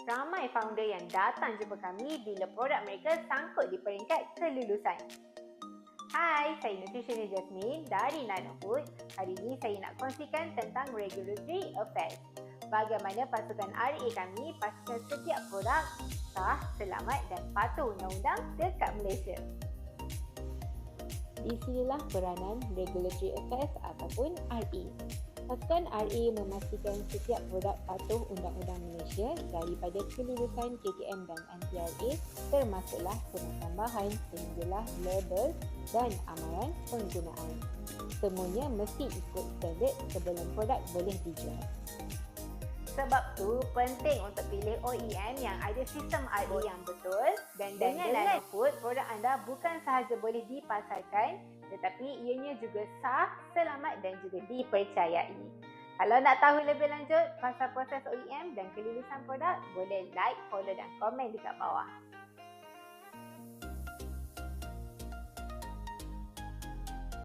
Ramai founder yang datang jumpa kami bila produk mereka sangkut di peringkat kelulusan. Hai, saya Nutritionist Jasmine dari Nanofood. Hari ini saya nak kongsikan tentang Regulatory Affairs. Bagaimana pasukan RA kami pastikan setiap produk sah, selamat dan patuh undang-undang dekat Malaysia. Di sinilah peranan Regulatory Affairs ataupun RA. Pasukan RA memastikan setiap produk patuh Undang-Undang Malaysia daripada kelulusan KKM dan NTRA, termasuklah penambahan sehinggalah label dan amaran penggunaan. Semuanya mesti ikut standard sebelum produk boleh dijual. Sebab tu penting untuk pilih OEM yang ada sistem RA yang betul dan dengan Nanofood, produk anda bukan sahaja boleh dipasarkan tetapi ianya juga sah, selamat dan juga dipercayai. Kalau nak tahu lebih lanjut pasal proses OEM dan kelulusan produk, boleh like, follow dan komen dekat bawah.